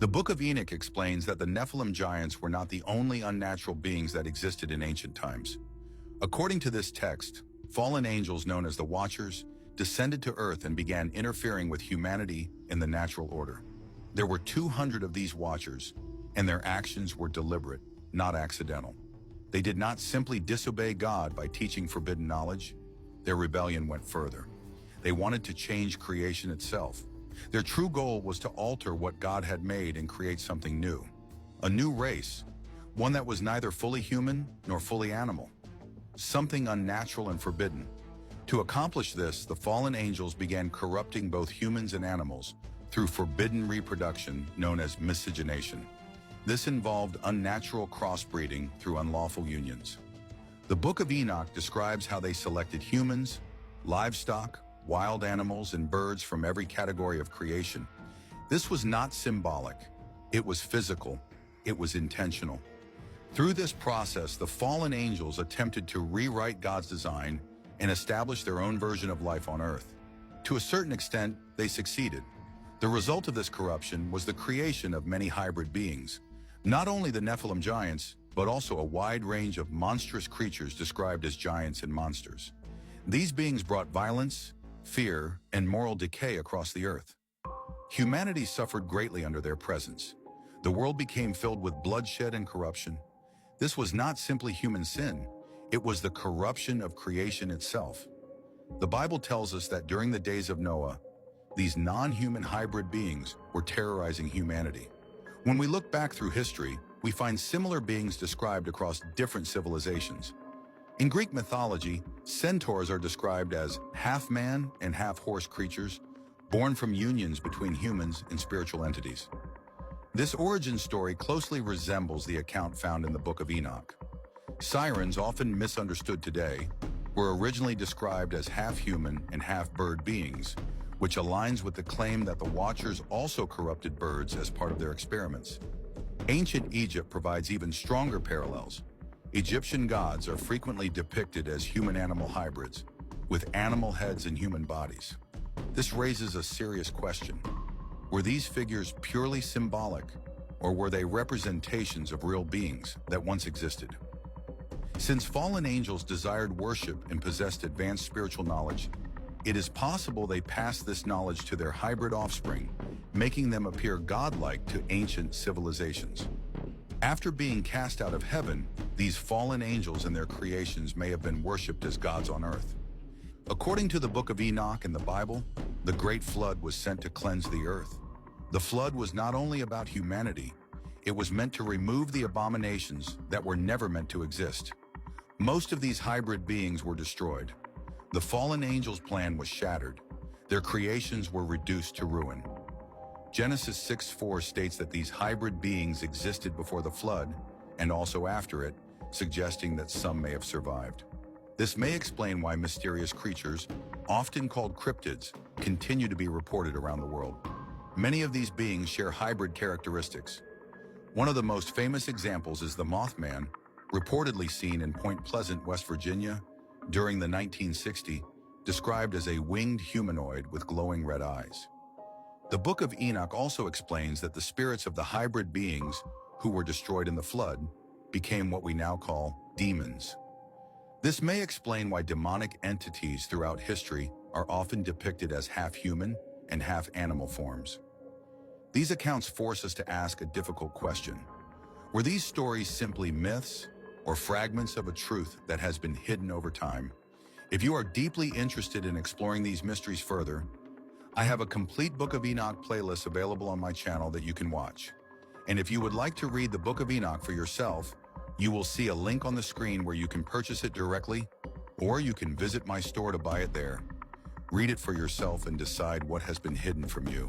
The Book of Enoch explains that the Nephilim giants were not the only unnatural beings that existed in ancient times. According to this text, fallen angels known as the Watchers descended to earth and began interfering with humanity in the natural order. There were 200 of these Watchers, and their actions were deliberate, not accidental. They did not simply disobey God by teaching forbidden knowledge. Their rebellion went further. They wanted to change creation itself. Their true goal was to alter what God had made and create something new. A new race, one that was neither fully human nor fully animal. Something unnatural and forbidden. To accomplish this, the fallen angels began corrupting both humans and animals through forbidden reproduction known as miscegenation. This involved unnatural crossbreeding through unlawful unions. The Book of Enoch describes how they selected humans, livestock, wild animals, and birds from every category of creation. This was not symbolic. It was physical. It was intentional. Through this process, the fallen angels attempted to rewrite God's design and establish their own version of life on earth. To a certain extent, they succeeded. The result of this corruption was the creation of many hybrid beings, not only the Nephilim giants, but also a wide range of monstrous creatures described as giants and monsters. These beings brought violence, fear, and moral decay across the earth. Humanity suffered greatly under their presence. The world became filled with bloodshed and corruption. This was not simply human sin, it was the corruption of creation itself. The Bible tells us that during the days of Noah, these non-human hybrid beings were terrorizing humanity. When we look back through history, we find similar beings described across different civilizations. In Greek mythology, centaurs are described as half-man and half-horse creatures, born from unions between humans and spiritual entities. This origin story closely resembles the account found in the Book of Enoch. Sirens, often misunderstood today, were originally described as half-human and half-bird beings, which aligns with the claim that the Watchers also corrupted birds as part of their experiments. Ancient Egypt provides even stronger parallels. Egyptian gods are frequently depicted as human-animal hybrids, with animal heads and human bodies. This raises a serious question. Were these figures purely symbolic, or were they representations of real beings that once existed? Since fallen angels desired worship and possessed advanced spiritual knowledge, it is possible they passed this knowledge to their hybrid offspring, making them appear godlike to ancient civilizations. After being cast out of heaven, these fallen angels and their creations may have been worshipped as gods on earth. According to the Book of Enoch in the Bible, the Great Flood was sent to cleanse the earth. The flood was not only about humanity, it was meant to remove the abominations that were never meant to exist. Most of these hybrid beings were destroyed. The fallen angels' plan was shattered. Their creations were reduced to ruin. Genesis 6:4 states that these hybrid beings existed before the flood and also after it, suggesting that some may have survived. This may explain why mysterious creatures, often called cryptids, continue to be reported around the world. Many of these beings share hybrid characteristics. One of the most famous examples is the Mothman, reportedly seen in Point Pleasant, West Virginia, during the 1960s, described as a winged humanoid with glowing red eyes. The Book of Enoch also explains that the spirits of the hybrid beings who were destroyed in the flood became what we now call demons. This may explain why demonic entities throughout history are often depicted as half-human and half-animal forms. These accounts force us to ask a difficult question. Were these stories simply myths or fragments of a truth that has been hidden over time? If you are deeply interested in exploring these mysteries further, I have a complete Book of Enoch playlist available on my channel that you can watch. And if you would like to read the Book of Enoch for yourself, you will see a link on the screen where you can purchase it directly, or you can visit my store to buy it there. Read it for yourself and decide what has been hidden from you.